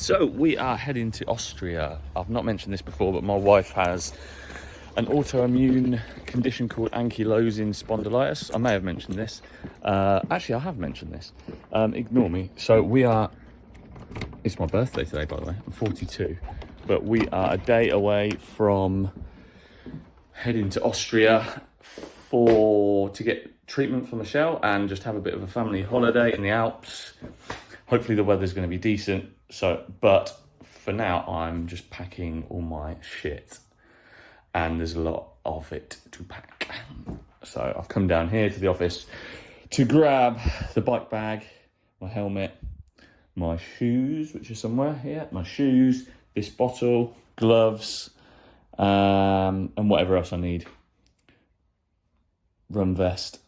So we are heading to Austria. I've not mentioned this before, but my wife has an autoimmune condition called ankylosing spondylitis. I may have mentioned this. Actually, I have mentioned this. Ignore me. So it's my birthday today, by the way. I'm 42. But we are a day away from heading to Austria to get treatment for Michelle and just have a bit of a family holiday in the Alps. Hopefully the weather's going to be decent. But for now, I'm just packing all my shit, and there's a lot of it to pack. So I've come down here to the office to grab the bike bag, my helmet, my shoes, which are somewhere here, my shoes, this bottle, gloves, and whatever else I need. Run vest.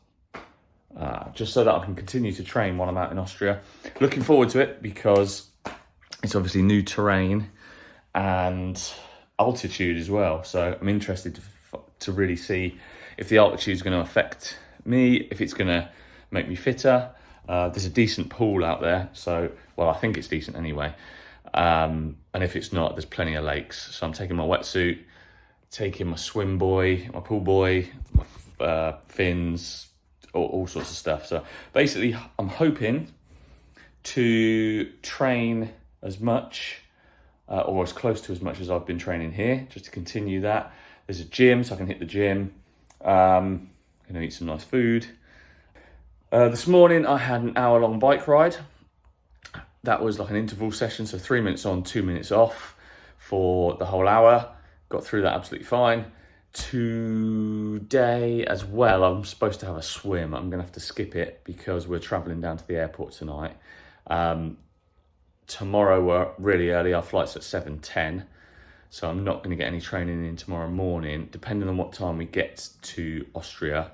Just so that I can continue to train while I'm out in Austria. Looking forward to it because it's obviously new terrain and altitude as well. So I'm interested to really see if the altitude is going to affect me, if it's going to make me fitter. There's a decent pool out there. Well, I think it's decent anyway. And if it's not, there's plenty of lakes. So I'm taking my wetsuit, taking my swim buoy, my pool buoy, my fins, all sorts of stuff. So basically, I'm hoping to train as much or as close to as much as I've been training here, just to continue that. There's a gym, so I can hit the gym. Eat some nice food. This morning, I had an hour-long bike ride. That was like an interval session, so 3 minutes on, 2 minutes off for the whole hour. Got through that absolutely fine. Today as well, I'm supposed to have a swim. I'm gonna have to skip it because we're traveling down to the airport tonight. Tomorrow we're really early, our flight's at 7:10, so I'm not gonna get any training in tomorrow morning. Depending on what time we get to Austria,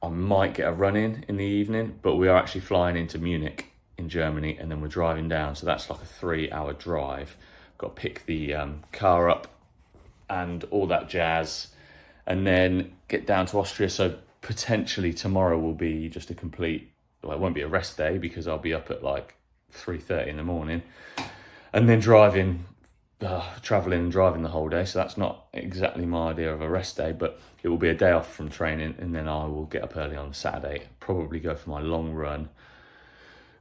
I might get a run in the evening, but we are actually flying into Munich in Germany and then we're driving down, so that's like a 3-hour drive. Got to pick the car up and all that jazz, and then get down to Austria. So potentially tomorrow will be just a complete, well, it won't be a rest day because I'll be up at like 3:30 in the morning, and then traveling and driving the whole day. So that's not exactly my idea of a rest day, but it will be a day off from training, and then I will get up early on Saturday, probably go for my long run,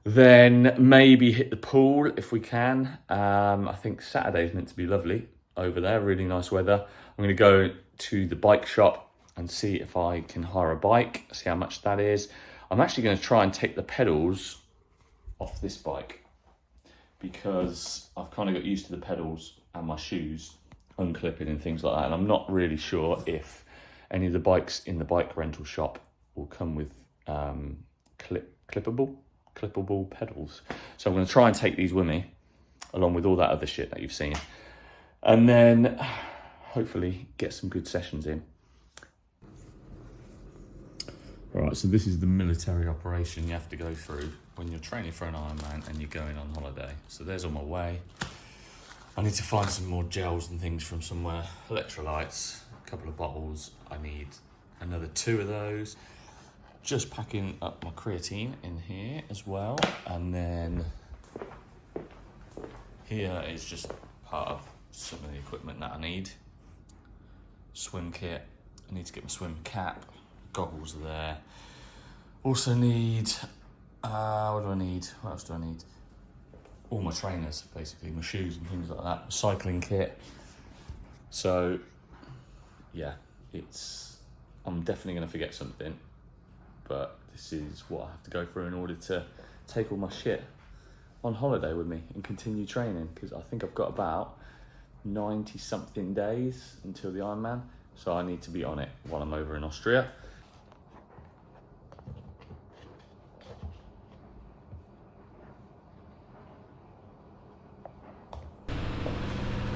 then maybe hit the pool if we can. I think Saturday's meant to be lovely over there, really nice weather. I'm going to go to the bike shop and see if I can hire a bike, see how much that is. I'm actually going to try and take the pedals off this bike because I've kind of got used to the pedals and my shoes unclipping and things like that, and I'm not really sure if any of the bikes in the bike rental shop will come with clippable pedals. So I'm going to try and take these with me along with all that other shit that you've seen, and then hopefully get some good sessions in. Right, so this is the military operation you have to go through when you're training for an Ironman and you're going on holiday. So there's on my way. I need to find some more gels and things from somewhere. Electrolytes, a couple of bottles. I need another 2 of those. Just packing up my creatine in here as well. And then here is just part of some of the equipment that I need. Swim kit. I need to get my swim cap. Goggles are there. Also need, what do I need? What else do I need? All my trainers, basically, my shoes and things like that. Cycling kit. So, yeah, I'm definitely going to forget something, but this is what I have to go through in order to take all my shit on holiday with me and continue training, because I think I've got about 90 something days until the Ironman, so I need to be on it while I'm over in Austria.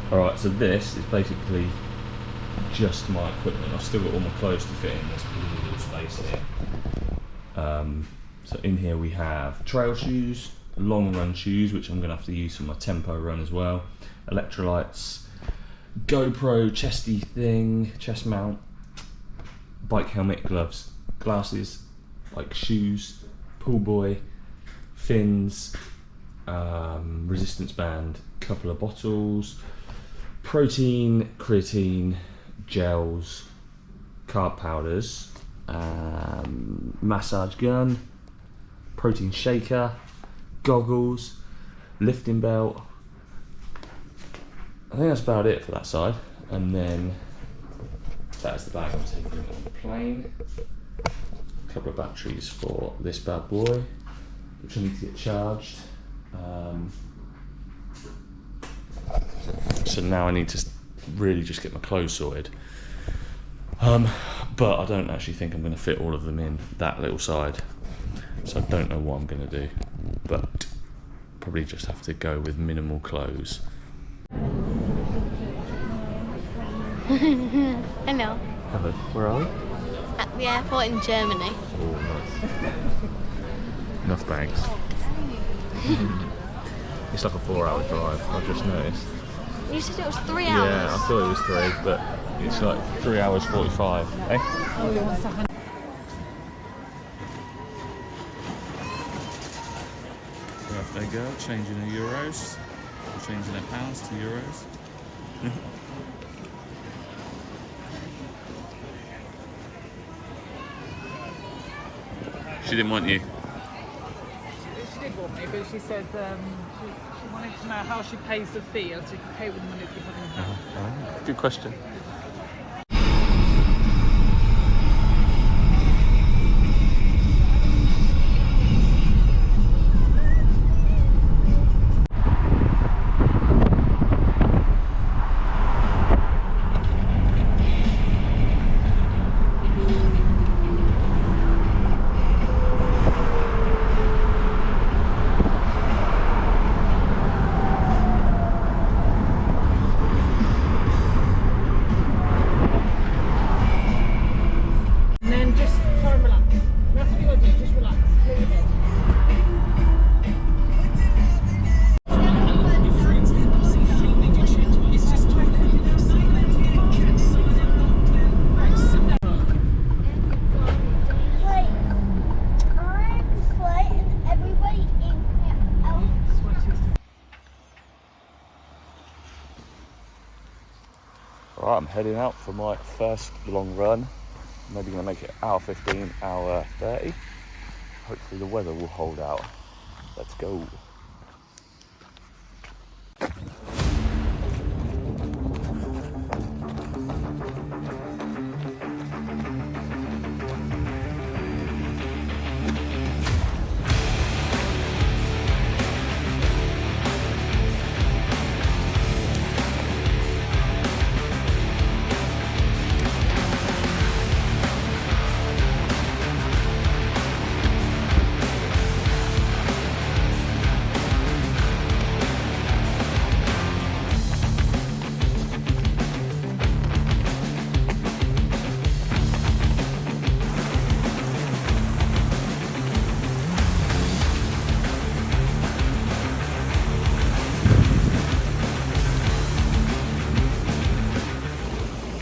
Alright, so this is basically just my equipment. I've still got all my clothes to fit in this little space here. So in here we have trail shoes, long run shoes, which I'm going to have to use for my tempo run as well, electrolytes, GoPro chesty thing, chest mount, bike helmet, gloves, glasses, bike shoes, pool buoy, fins, resistance band, couple of bottles, protein, creatine, gels, carb powders, massage gun, protein shaker, goggles, lifting belt. I think that's about it for that side. And then that is the bag I'm taking on the plane. A couple of batteries for this bad boy, which I need to get charged. So now I need to really just get my clothes sorted. But I don't actually think I'm going to fit all of them in that little side. So I don't know what I'm going to do, but probably just have to go with minimal clothes. Hello. Hello, where are we? At the airport in Germany. Oh, nice. Enough bags. It's like a 4-hour drive, I've just noticed. You said it was 3 hours. Yeah, I thought it was 3, but it's like 3 hours 45. Eh? Off they go, changing the euros, changing their pounds to euros. She didn't want you. She did want me, but she said she wanted to know how she pays the fee, or to pay with the money that you put in her. Good question. Right, I'm heading out for my first long run. Maybe going to make it hour 15, hour 30. Hopefully the weather will hold out. Let's go.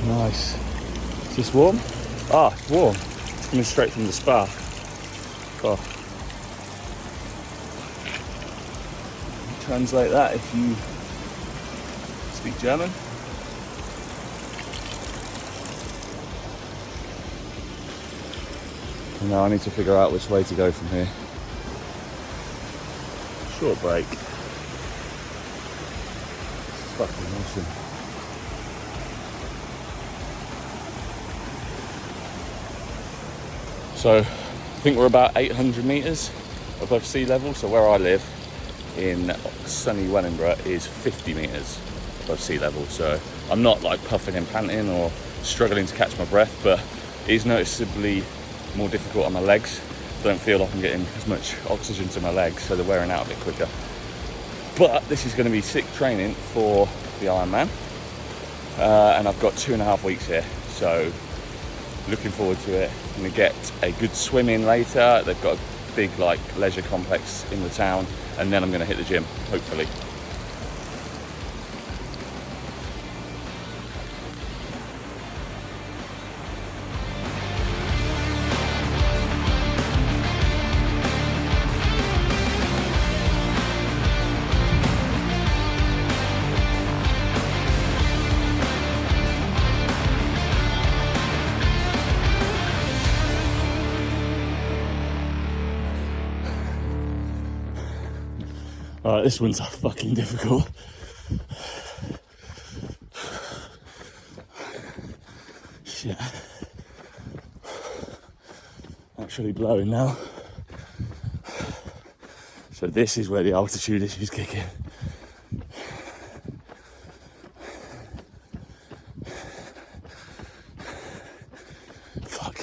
Nice. Is this warm? Ah, it's warm. It's coming straight from the spa. Oh. Translate that if you speak German. And now I need to figure out which way to go from here. Short break. It's fucking awesome. So I think we're about 800 metres above sea level. So where I live in sunny Wellingborough is 50 metres above sea level. So I'm not like puffing and panting or struggling to catch my breath, but it is noticeably more difficult on my legs. Don't feel like I'm getting as much oxygen to my legs, so they're wearing out a bit quicker. But this is going to be sick training for the Ironman, and I've got 2.5 weeks here, so looking forward to it. I'm going to get a good swim in later. They've got a big like leisure complex in the town, and then I'm going to hit the gym, hopefully. Alright, this one's fucking difficult. Shit. Actually blowing now. So this is where the altitude issues kick in. Fuck.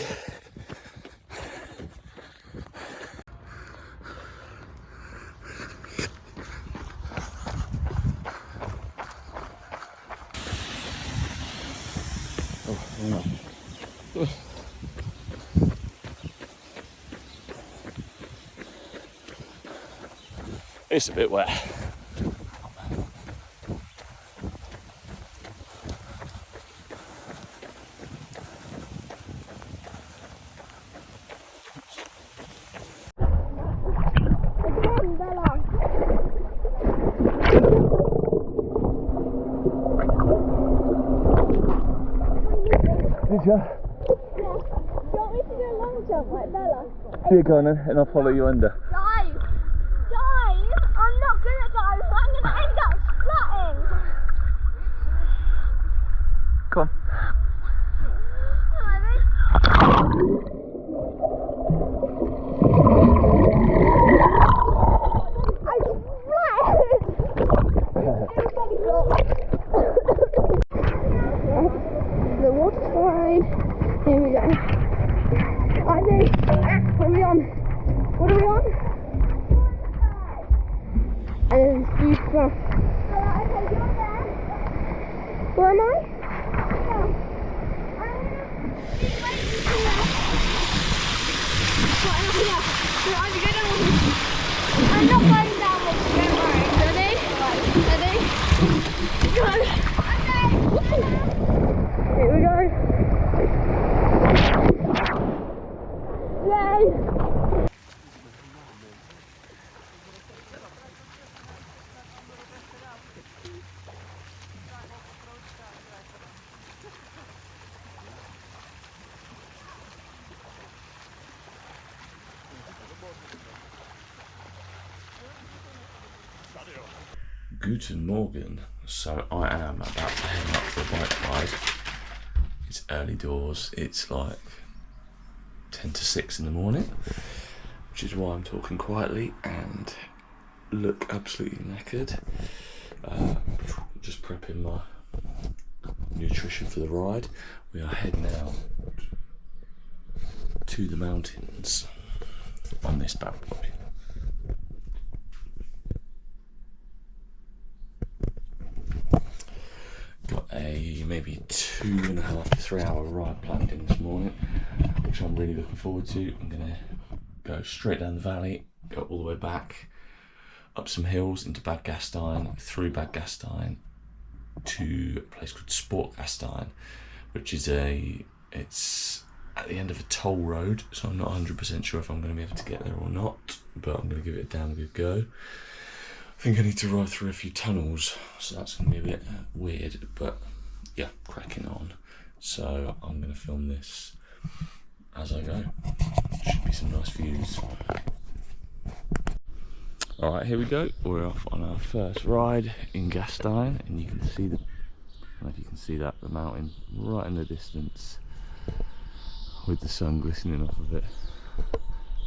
Oh, hang on. It's a bit wet. Did you? Yeah. Do you want me to do a long jump like Bella? Yeah, go on then, and I'll follow you under. Guys! Guys! I'm not good at dive. I'm going to end up splatting. Come on. The water's fine. Here we go. I think. What are we on? What are we on? And you from. Okay, you're there. Where am I? I'm not going down with you, don't worry. Ready? Go! Here we go. Yay! Guten Morgen. So I am about to head up for a bike ride. It's early doors. It's like 10 to 6 in the morning, which is why I'm talking quietly and look absolutely knackered. Just prepping my nutrition for the ride. We are heading out to the mountains on this bad boy. Got a maybe 2.5 to 3 hour ride planned in this morning, which I'm really looking forward to. I'm gonna go straight down the valley, go all the way back, up some hills into Bad Gastein, through Bad Gastein to a place called Sport Gastein, which is it's at the end of a toll road, so I'm not 100% sure if I'm going to be able to get there or not, but I'm going to give it a damn good go. I think I need to ride through a few tunnels, so that's going to be a bit weird, but yeah, cracking on. So I'm going to film this as I go. Should be some nice views. Alright, here we go. We're off on our first ride in Gastein, and you can see I don't know if you can see that, the mountain right in the distance with the sun glistening off of it.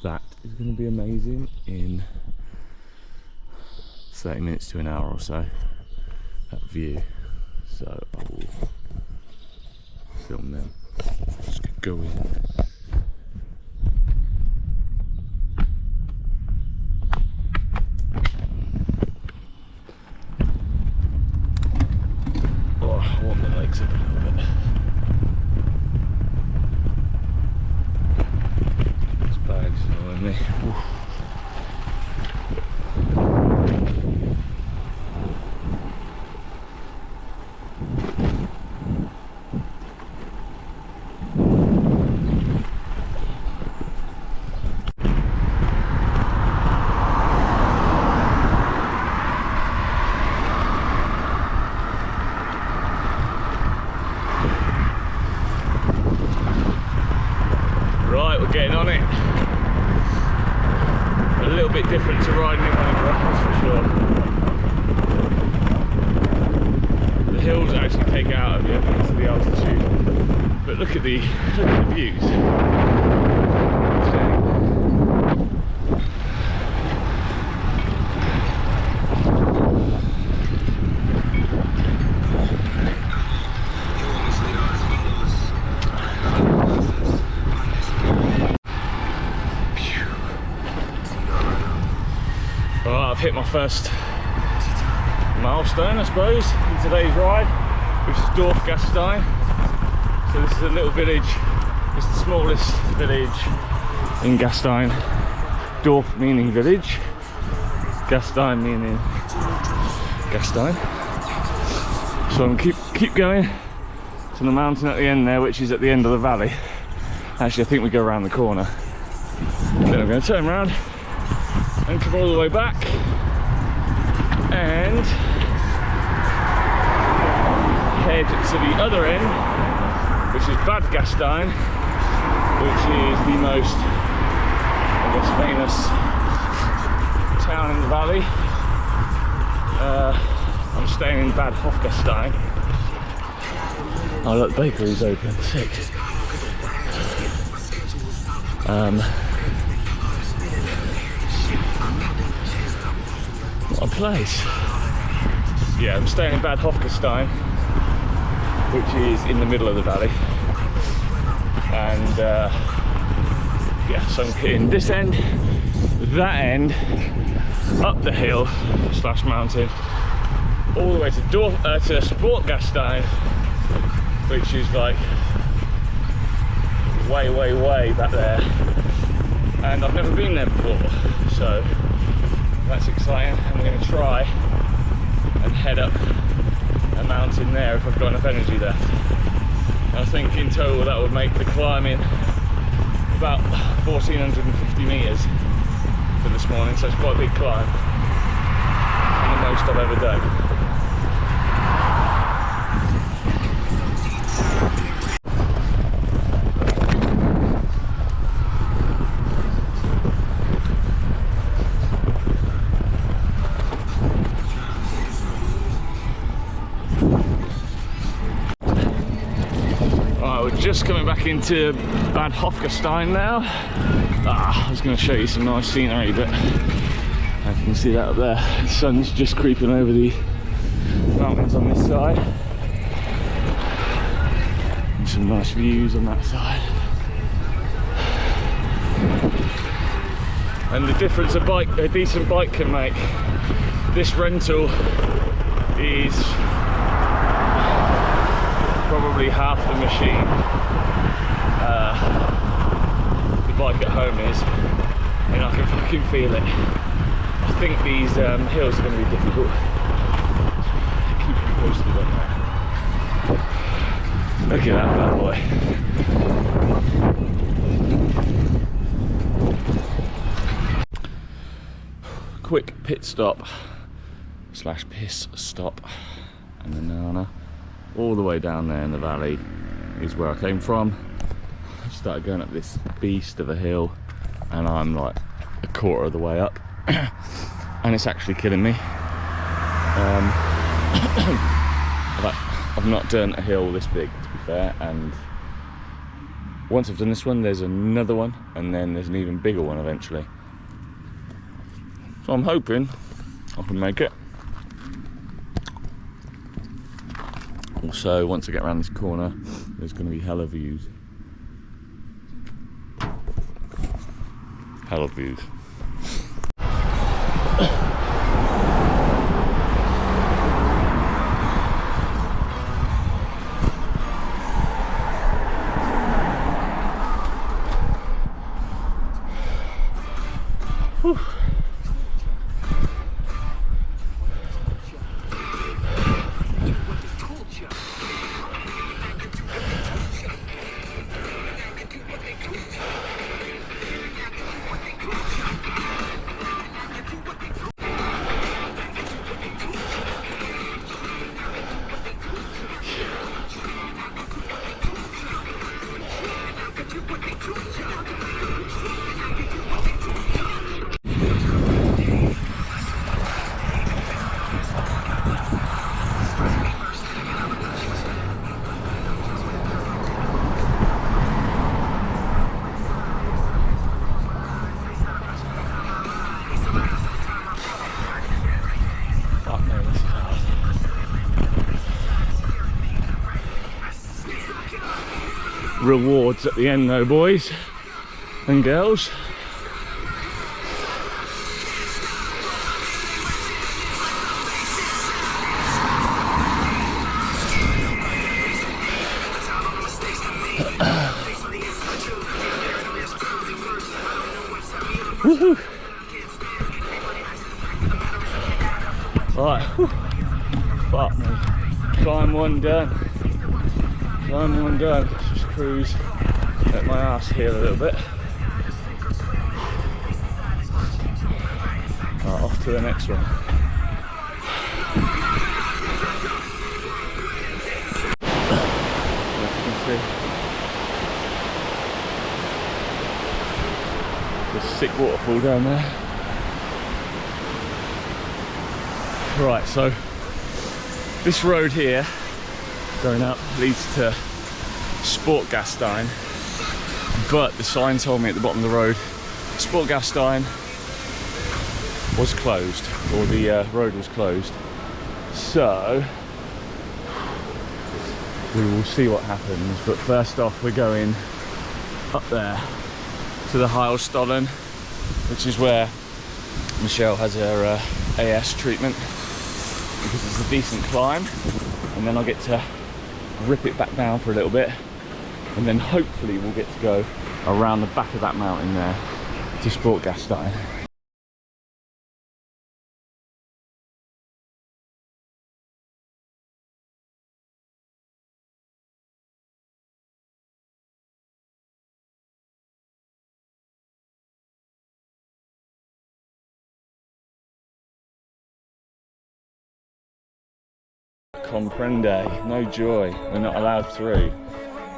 That is going to be amazing in 30 minutes to an hour or so, that view. So I will film them. Just go in. Oh, I want the legs up a little bit. This bag's annoying me. Oof. the views. Alright, I've hit my first milestone, I suppose, in today's ride, which is Dorfgastein. So this is a little village. It's the smallest village in Gastein. Dorf meaning village, Gastein meaning Gastein. So I'm gonna keep going to the mountain at the end there, which is at the end of the valley. Actually, I think we go around the corner. Then I'm going to turn around and come all the way back and head to the other end, which is Bad Gastein, which is the most, I guess, famous town in the valley. I'm staying in Bad Hofgastein. Oh look, the bakery's open, sick. What a place. Yeah, I'm staying in Bad Hofgastein, which is in the middle of the valley. And yeah, so I'm hitting this end, that end, up the hill slash mountain, all the way to Sportgastein, which is like way back there. And I've never been there before, so that's exciting. I'm going to try and head up a mountain there if I've got enough energy left. I think in total that would make the climbing about 1,450 metres for this morning, so it's quite a big climb and the most I've ever done. Just coming back into Bad Hofgastein now. I was going to show you some nice scenery, but I can see that up there. The sun's just creeping over the mountains on this side. And some nice views on that side. And the difference a decent bike can make. This rental is probably half the machine the bike at home is, and I can fucking feel it. I think these hills are going to be difficult. Keep you posted on that. Look at that bad boy. Quick pit stop slash piss stop, and the Nana. All the way down there in the valley is where I came from. I started going up this beast of a hill and I'm like a quarter of the way up and it's actually killing me. I've not done a hill this big, to be fair, and once I've done this one there's another one and then there's an even bigger one eventually. So I'm hoping I can make it. Also, once I get around this corner, there's going to be hella views. Hella views. Whew. rewards at the end though, boys and girls. Woohoo! Right, whew. Fuck me. Climb one done. Climb one done. Let's just cruise. Let my ass heal a little bit. Right, off to the next one. As you can see, there's a sick waterfall down there. Right, so this road here going up leads to Sportgastein, but the sign told me at the bottom of the road Sportgastein was closed, or the road was closed, so we will see what happens. But first off, we're going up there to the Heilstollen, which is where Michelle has her AS treatment, because it's a decent climb, and then I'll get to rip it back down for a little bit, and then hopefully we'll get to go around the back of that mountain there to Sportgastein. Comprende, no joy. We're not allowed through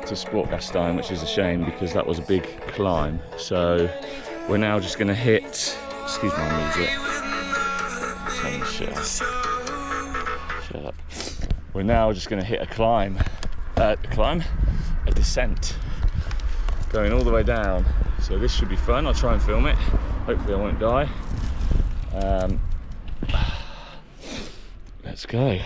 to Sportgastein, which is a shame because that was a big climb. So we're now just going to hit, excuse my music, shut up. We're now just going to hit a climb, a descent, going all the way down. So this should be fun. I'll try and film it. Hopefully I won't die. Let's go.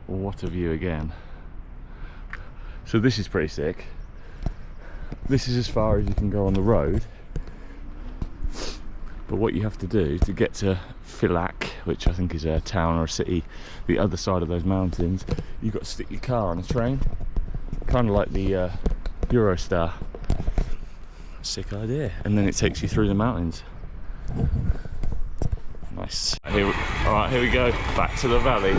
What a view again. So this is pretty sick. This is as far as you can go on the road, but what you have to do to get to Villach, which I think is a town or a city the other side of those mountains, you've got to stick your car on a train, kind of like the Eurostar. Sick idea. And then it takes you through the mountains. Nice Nice. All right, here we go. Back to the valley.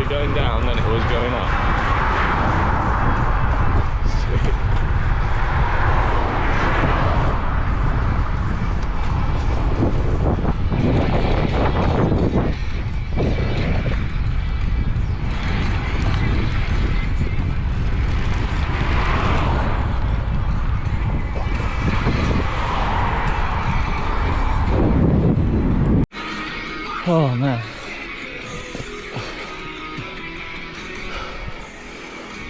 Going down than it was going up. Sweet. Oh man.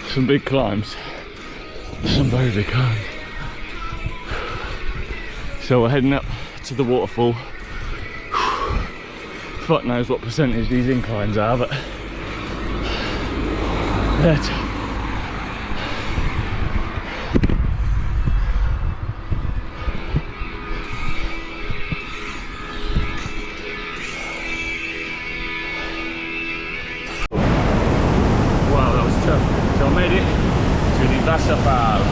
Some big climbs, some very big climbs. So we're heading up to the waterfall. Fuck knows what percentage these inclines are, but that's wow, that was tough. So I made it to the Wasserfall.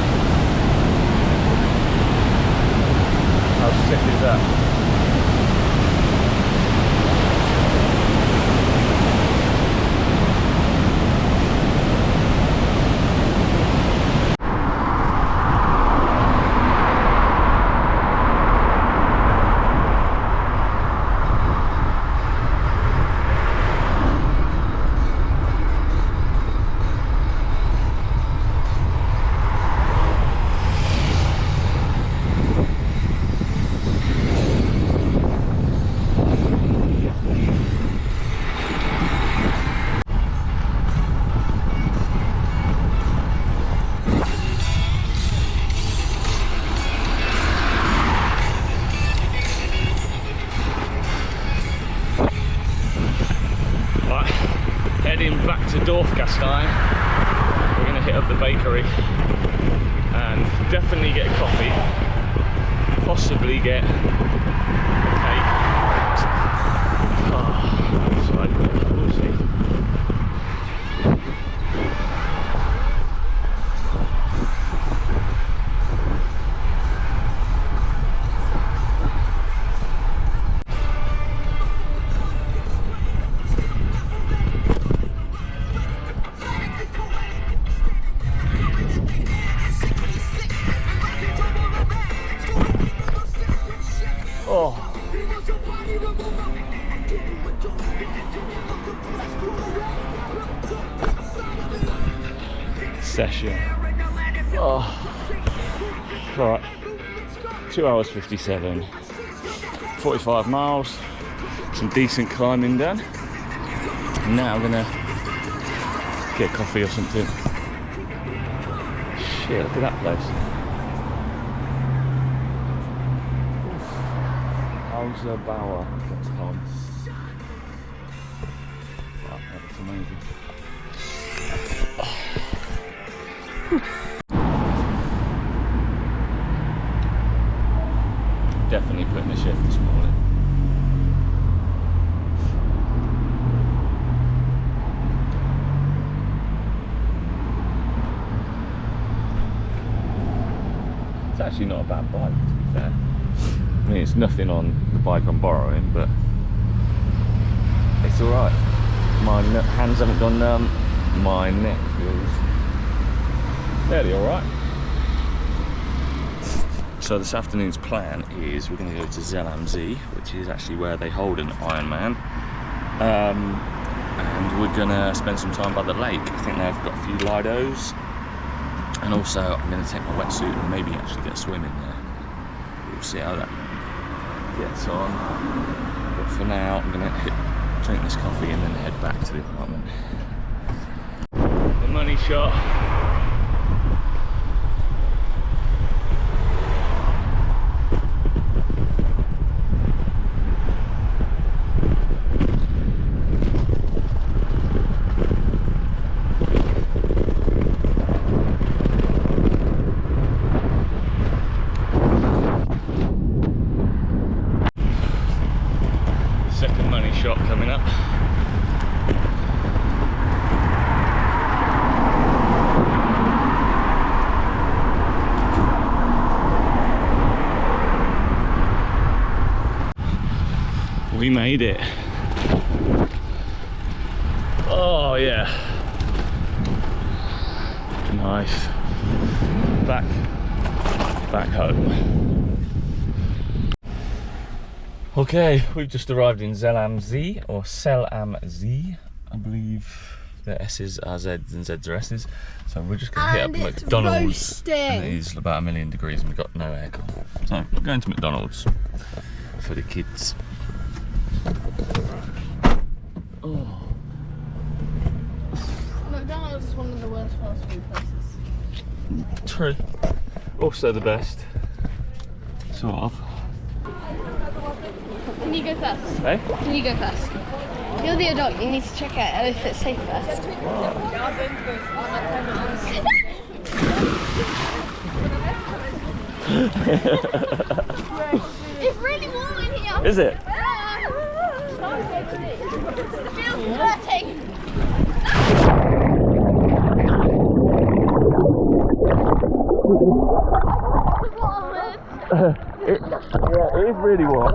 How sick is that? Heading back to Dorfgastein. We're going to hit up the bakery and definitely get a coffee. possibly get a cake. Oh, so we'll see. Oh. Session. Oh. Right. 2 hours 57. 45 miles. Some decent climbing done. Now I'm gonna get coffee or something. Shit, look at that place. Bauer.com. Wow, that's amazing. Definitely putting a shift this morning. It's actually not a bad bike, to be fair. I mean, it's nothing on the bike I'm borrowing, but it's alright. My hands haven't gone numb, my neck feels fairly alright. So this afternoon's plan is we're going to go to Zell am See, which is actually where they hold an Ironman. And we're going to spend some time by the lake. I think they've got a few Lidos. And also I'm going to take my wetsuit and maybe actually get a swim in there. We'll see how that gets on, but for now I'm going to drink this coffee and then head back to the apartment. The money shot. Second money shot coming up. We made it. Oh yeah. Nice. Back home. Okay, we've just arrived in Zell am See, or Zell am See. I believe the S's are Z's and Z's are S's. So we're just going to hit up McDonald's. And it is about 1,000,000 degrees and we've got no aircon. So we're going to McDonald's for the kids. Oh. McDonald's is one of the worst fast food places. True. Also the best. Sort of. Can you go first? Hey? Can you go first? You're the adult, you need to check out if it's safe first. It's really warm in here. Is it? It feels sweating. It is really warm.